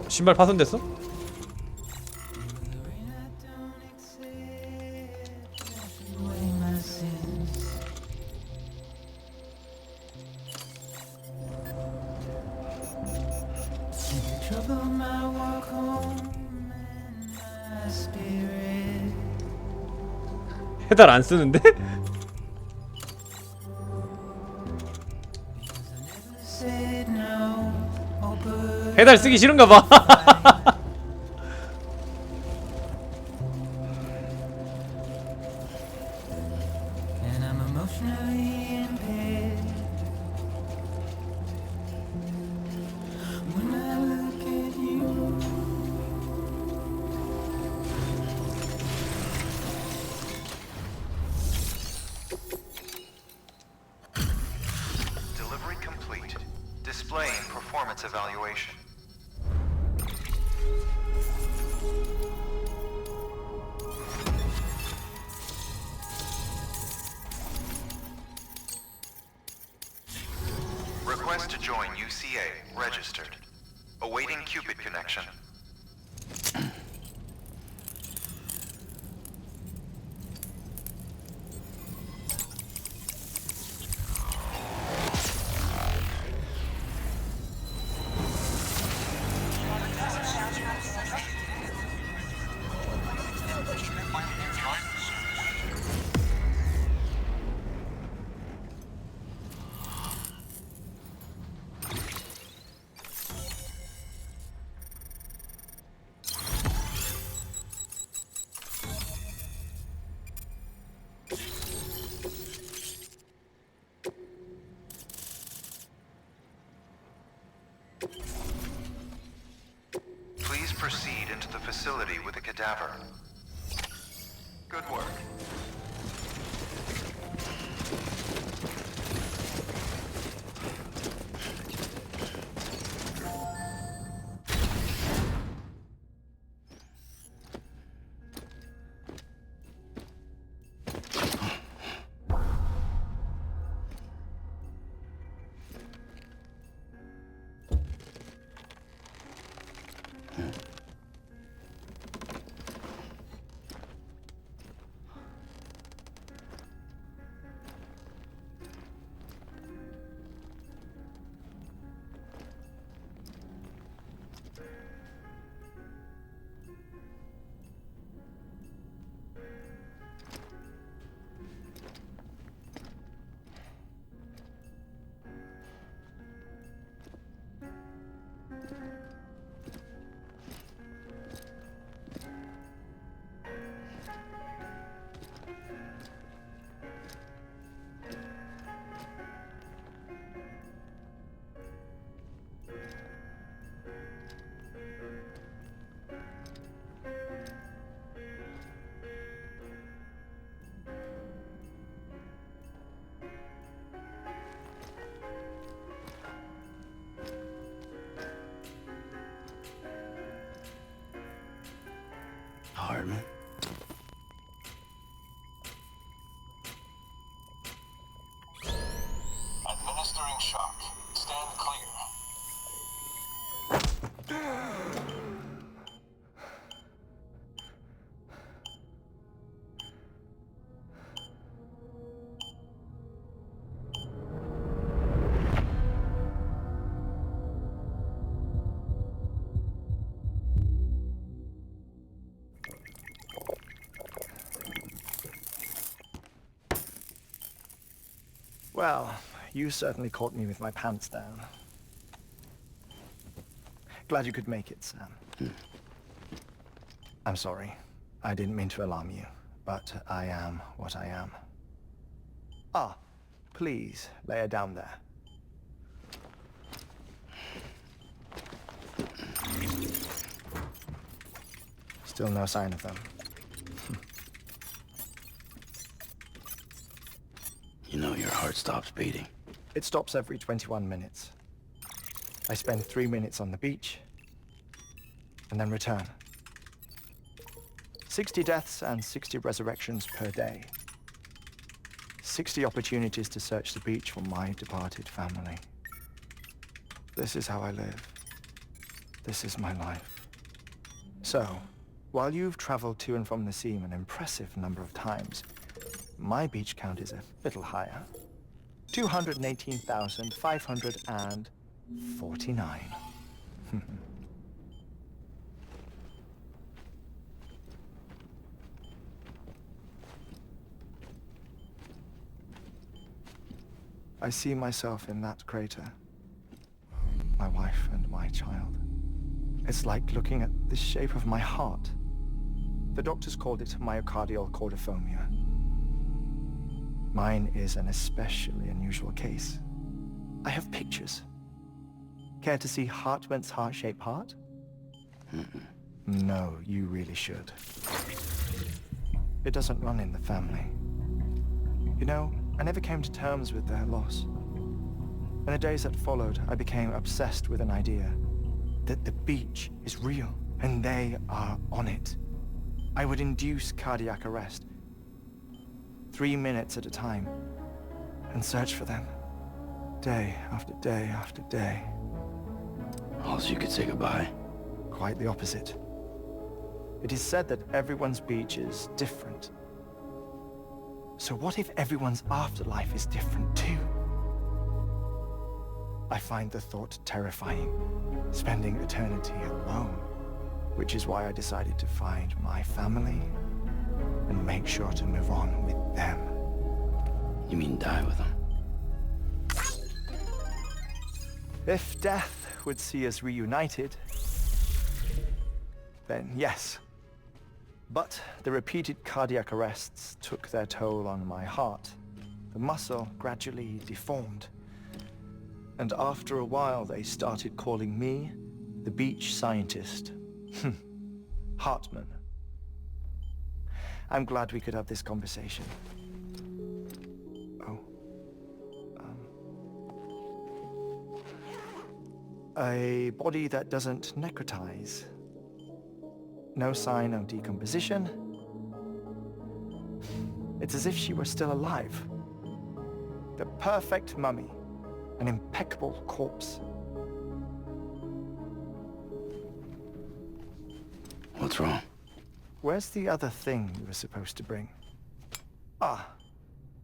신발 파손됐어? 페달 안 쓰는데? 페달 쓰기 싫은가 봐. Delivery complete. Displaying performance evaluation. Request to join UCA. Registered. Awaiting Cupid connection. Please proceed into the facility with a cadaver. Good work. Hartman. Administering shock. Stand clear. Well, you certainly caught me with my pants down. Glad you could make it, Sam. I'm sorry. I didn't mean to alarm you, but I am what I am. Ah, please, lay her down there. Still no sign of them. You know your heart stops beating. It stops every 21 minutes. I spend 3 minutes on the beach, and then return. 60 deaths and 60 resurrections per day. 60 opportunities to search the beach for my departed family. This is how I live. this is my life. So, while you've traveled to and from the sea an impressive number of times, my beach count is a little higher. 218,549. I see myself in that crater. My wife and my child. It's like looking at the shape of my heart. The doctors called it myocardial cordiformia. Mine is an especially unusual case. I have pictures. Care to see Hartman's heart-shaped heart? No, you really should. It doesn't run in the family. You know, I never came to terms with their loss. In the days that followed, I became obsessed with an idea that the beach is real and they are on it. I would induce cardiac arrest, 3 minutes at a time, and search for them, day after day after day. All so you could say goodbye? Quite the opposite. It is said that everyone's beach is different. So what if everyone's afterlife is different too? I find the thought terrifying, spending eternity alone, which is why I decided to find my family and make sure to move on with them. You mean die with them? If death would see us reunited, then yes. But the repeated cardiac arrests took their toll on my heart. The muscle gradually deformed. And after a while, they started calling me the beach scientist. Hartman. I'm glad we could have this conversation. Oh. A body that doesn't necrotize. No sign of decomposition. It's as if she were still alive. The perfect mummy. An impeccable corpse. What's wrong? Where's the other thing you were supposed to bring? Ah,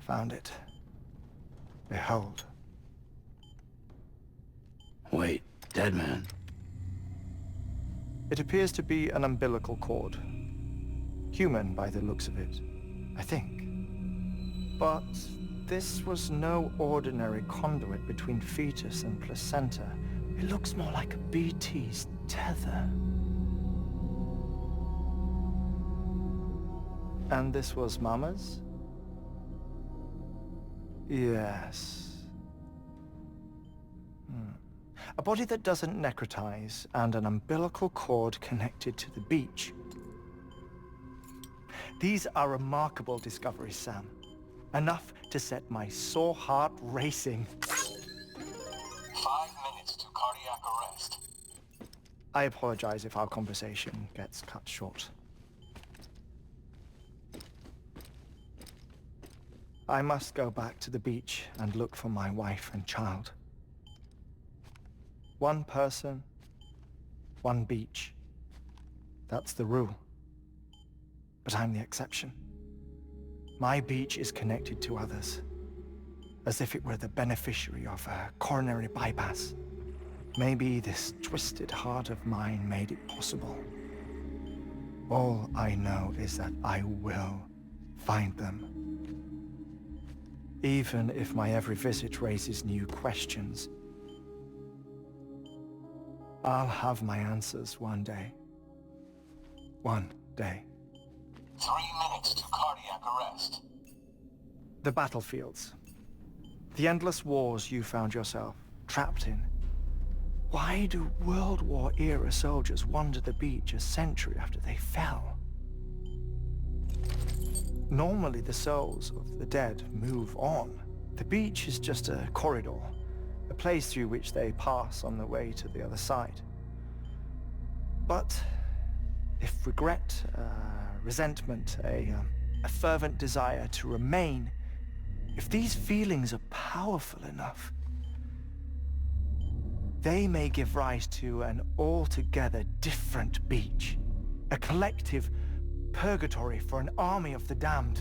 found it. Behold. Wait, dead man? It appears to be an umbilical cord. Human by the looks of it, I think. But this was no ordinary conduit between fetus and placenta. It looks more like a BT's tether. And this was Mama's? Yes. A body that doesn't necrotize and an umbilical cord connected to the beach. These are remarkable discoveries, Sam. Enough to set my sore heart racing. 5 minutes to cardiac arrest. I apologize if our conversation gets cut short. I must go back to the beach and look for my wife and child. One person, one beach. That's the rule. But I'm the exception. My beach is connected to others, as if it were the beneficiary of a coronary bypass. Maybe this twisted heart of mine made it possible. All I know is that I will find them. Even if my every visit raises new questions, I'll have my answers one day. One day. 3 minutes to cardiac arrest. The battlefields. The endless wars you found yourself trapped in. Why do World War era soldiers wander the beach a century after they fell? Normally the souls of the dead move on. The beach is just a corridor, a place through which they pass on the way to the other side. But if regret, resentment, a fervent desire to remain, if these feelings are powerful enough, they may give rise to an altogether different beach. A collective purgatory for an army of the damned.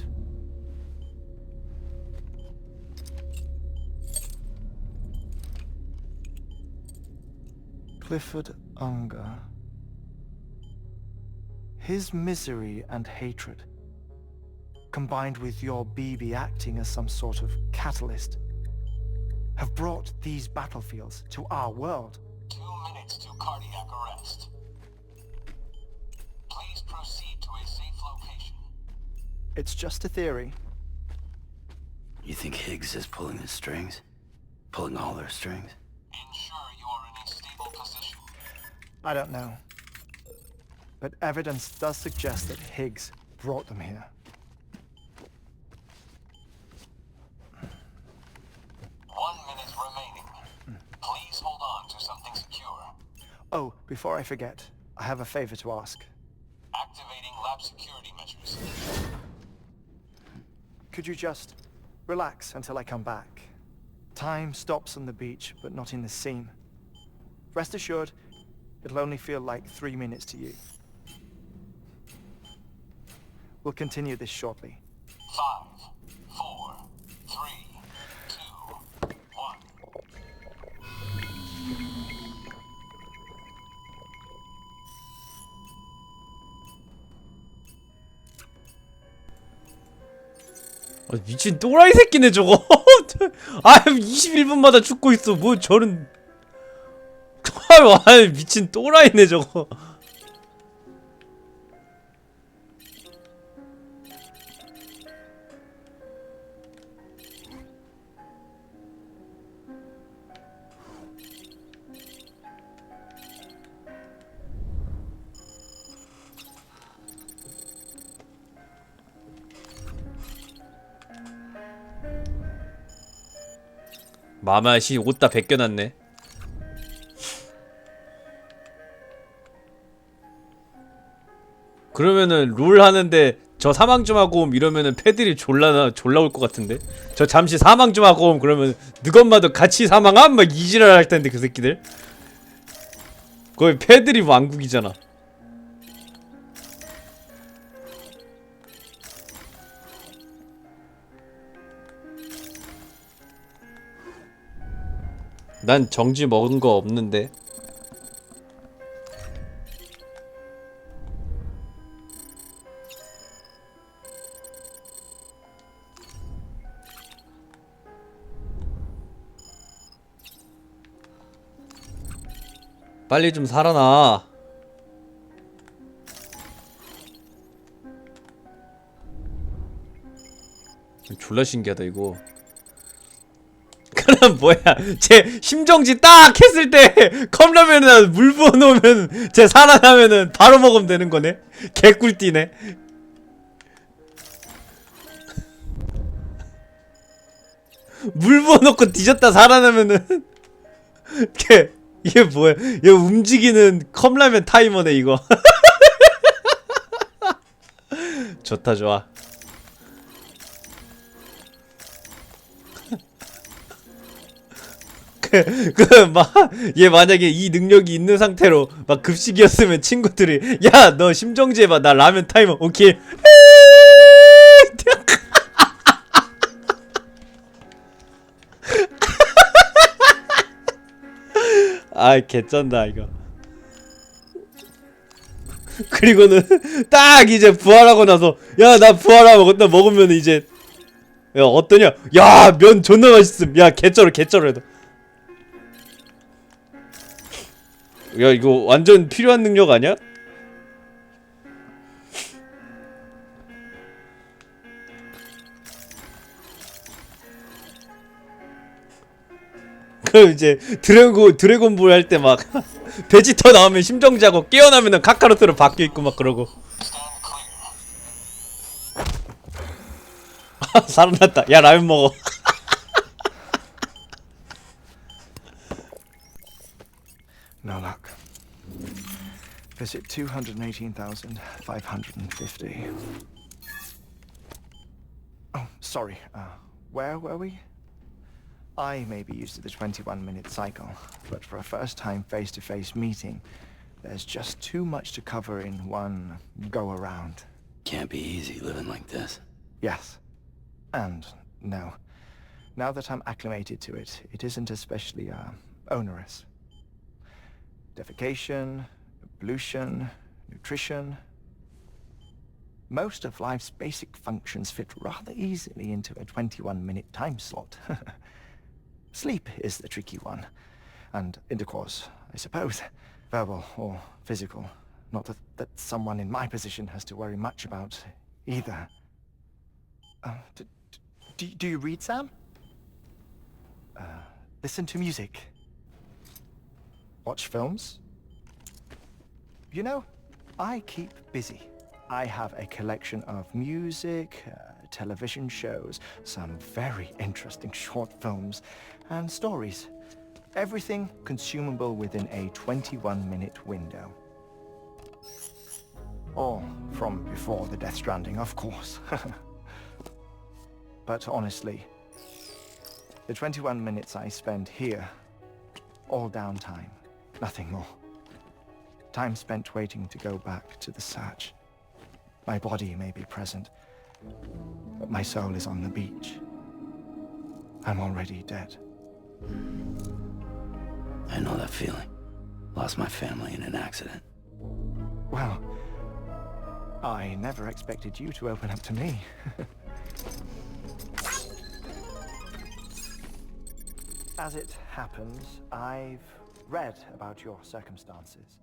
Clifford Unger. His misery and hatred, combined with your BB acting as some sort of catalyst, have brought these battlefields to our world. 2 minutes to cardiac arrest. Please proceed to a safe location. It's just a theory. You think Higgs is pulling the strings? Pulling all their strings? Ensure you are in a stable position. I don't know. But evidence does suggest that Higgs brought them here. 1 minute remaining. Please hold on to something secure. Oh, before I forget, I have a favor to ask. Activating lab security measures. Could you just relax until I come back? Time stops on the beach, but not in the scene. Rest assured, it'll only feel like 3 minutes to you. We'll continue this shortly. 5, 4, 3, 2, 1. 미친 또라이 새끼네 저거. 아 21분마다 죽고 있어. 뭐 저런. 아유 미친 또라이네 저거. 마맛이 옷 다 벗겨놨네. 그러면은 롤 하는데 저 사망 좀 하고 옴 이러면은 패들이 졸라 올 것 같은데. 저 잠시 사망 좀 하고 옴 그러면 누건마도 같이 사망함 막 이지랄 할 텐데 그 새끼들. 거의 패들이 왕국이잖아. 난 정지 먹은 거 없는데. 빨리 좀 살아나. 졸라 신기하다 이거. 그럼 뭐야? 제 심정지 딱 했을 때 컵라면에다 물 부어놓으면 제 살아나면은 바로 먹으면 되는 거네. 개꿀띠네. 물 부어놓고 뒤졌다 살아나면은 이게 뭐야? 이거 움직이는 컵라면 타이머네 이거. 좋다 좋아. 얘 만약에 이 능력이 있는 상태로 막 급식이었으면 친구들이 야 너 심정지 해봐 나 라면 타이머 오케이. 아 개쩐다 이거. 그리고는 딱 이제 부활하고 나서 야 나 부활하고 먹으면 이제 야 어떠냐 야 면 존나 맛있음 야 개쩔어 해도 야 이거 완전 필요한 능력 아니야? 그럼 이제 드래곤볼 할 때 막 베지터 나오면 심정지하고 깨어나면은 카카로트로 바뀌어 있고 막 그러고. 살아났다. 야 라면 먹어. No luck. Visit 218,550. Oh, sorry. Where were we? I may be used to the 21-minute cycle, but for a first-time face-to-face meeting, there's just too much to cover in one go-around. Can't be easy living like this. Yes. And no. Now that I'm acclimated to it, it isn't especially, onerous. Defecation, ablution, nutrition. Most of life's basic functions fit rather easily into a 21-minute time slot. Sleep is the tricky one. And intercourse, I suppose. Verbal or physical. Not that someone in my position has to worry much about either. Do you read, Sam? Listen to music. Watch films. You know, I keep busy. I have a collection of music, television shows, some very interesting short films, and stories. Everything consumable within a 21-minute window. All from before the Death Stranding, of course. But honestly, the 21 minutes I spend here, all downtime, nothing more. Time spent waiting to go back to the search. My body may be present, but my soul is on the beach. I'm already dead. I know that feeling. Lost my family in an accident. Well, I never expected you to open up to me. As it happens, I've read about your circumstances.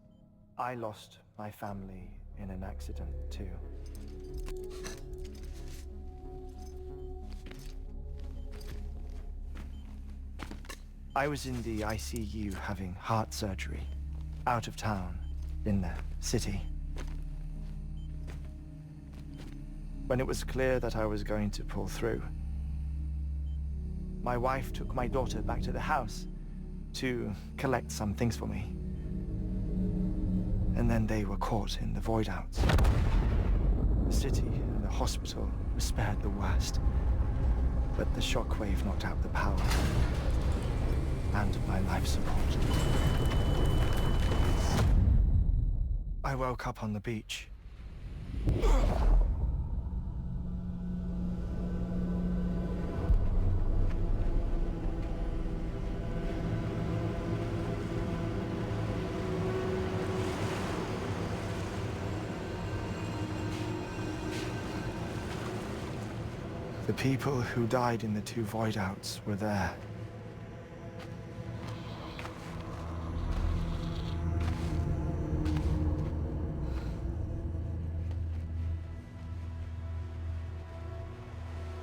I lost my family in an accident, too. I was in the ICU having heart surgery, out of town, in the city. When it was clear that I was going to pull through, my wife took my daughter back to the house to collect some things for me. And then they were caught in the void-outs. The city and the hospital were spared the worst, but the shockwave knocked out the power and my life support. I woke up on the beach. The people who died in the two void-outs were there.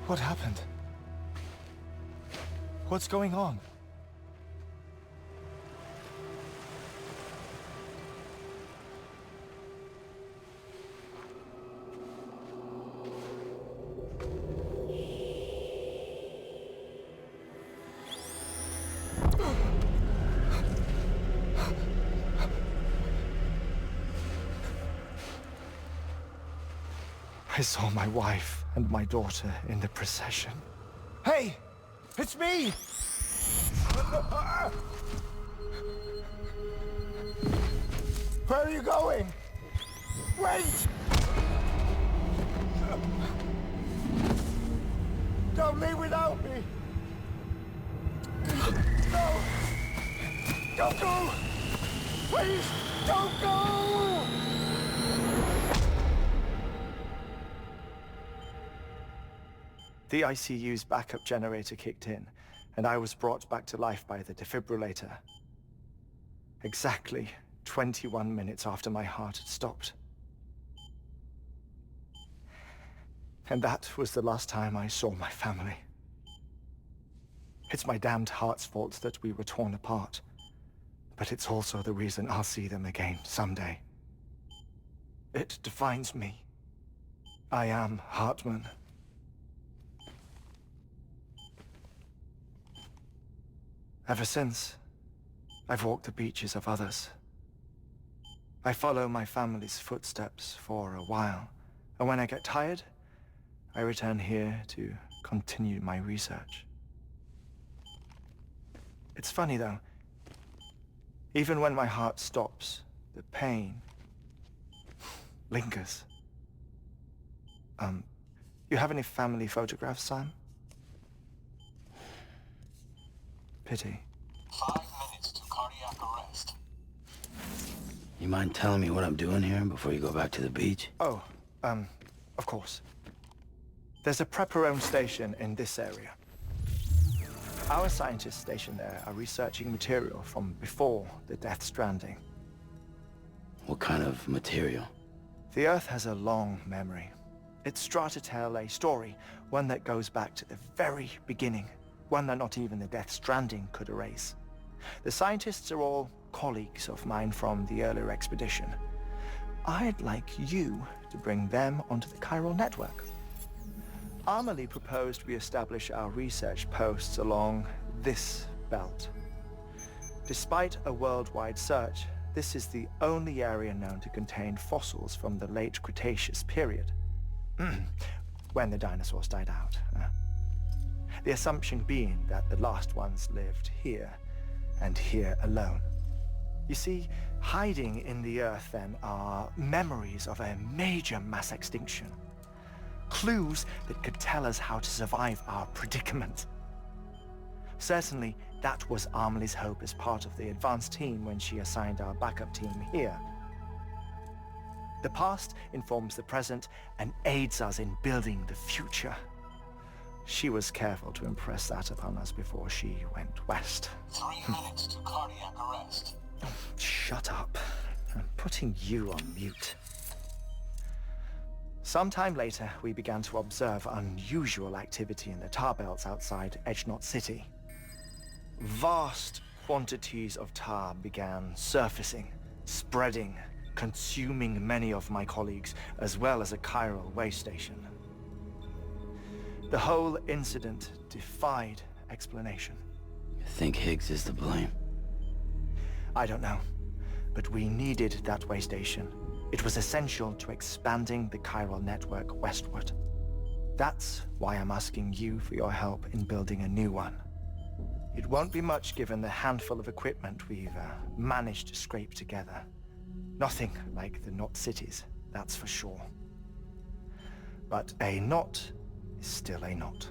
What happened? What's going on? I saw my wife and my daughter in the procession. Hey! It's me! Where are you going? Wait! Don't leave without me! No! Don't go! Please, don't go! The ICU's backup generator kicked in, and I was brought back to life by the defibrillator. Exactly 21 minutes after my heart had stopped. And that was the last time I saw my family. It's my damned heart's fault that we were torn apart, but it's also the reason I'll see them again someday. It defines me. I am Hartman. Ever since, I've walked the beaches of others. I follow my family's footsteps for a while, and when I get tired, I return here to continue my research. It's funny though. Even when my heart stops, the pain lingers. You have any family photographs, Sam? Pity. 5 minutes to cardiac arrest. You mind telling me what I'm doing here before you go back to the beach? Oh, of course. There's a Prepperone station in this area. Our scientists stationed there are researching material from before the Death Stranding. What kind of material? The Earth has a long memory. Its strata tell a story, one that goes back to the very beginning, one that not even the Death Stranding could erase. The scientists are all colleagues of mine from the earlier expedition. I'd like you to bring them onto the chiral network. Amelie proposed we establish our research posts along this belt. Despite a worldwide search, this is the only area known to contain fossils from the late Cretaceous period, when the dinosaurs died out. The assumption being that the last ones lived here, and here alone. You see, hiding in the Earth then are memories of a major mass extinction. Clues that could tell us how to survive our predicament. Certainly, that was Amelie's hope as part of the advanced team when she assigned our backup team here. The past informs the present and aids us in building the future. She was careful to impress that upon us before she went west. 3 minutes to cardiac arrest. Shut up. I'm putting you on mute. Sometime later, we began to observe unusual activity in the tar belts outside Edgenot City. Vast quantities of tar began surfacing, spreading, consuming many of my colleagues, as well as a chiral way station. The whole incident defied explanation. You think Higgs is to blame? I don't know, but we needed that way station. It was essential to expanding the chiral network westward. That's why I'm asking you for your help in building a new one. It won't be much given the handful of equipment we've managed to scrape together. Nothing like the knot cities, that's for sure. But a knot is still a knot.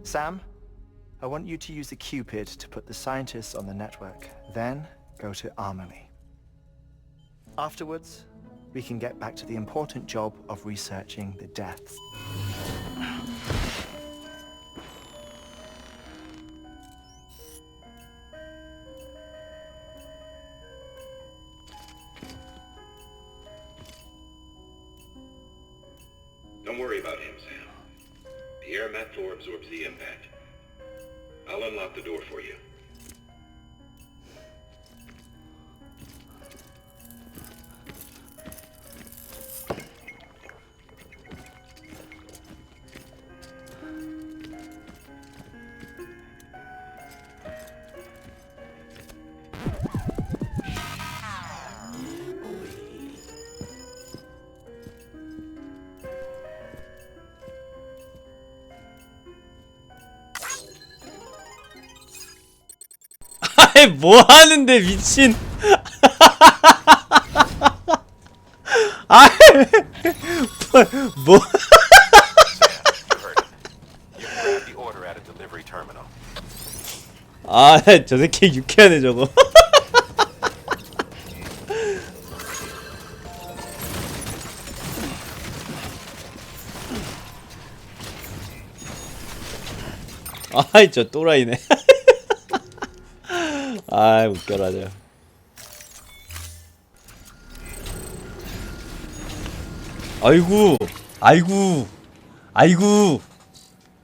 Sam, I want you to use the Cupid to put the scientists on the network, then go to Amelie. Afterwards, we can get back to the important job of researching the deaths. Don't worry about him, Sam. The air mat floor absorbs the impact. I'll unlock the door for you. 아이 뭐 하는데 미친. 아이 뭐. 아, 저 새끼 유쾌하네 저거. 아이 저 또라이네. 아이 웃겨라 저. 아이고 아이고 아이고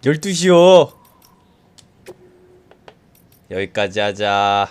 12시요. 여기까지 하자.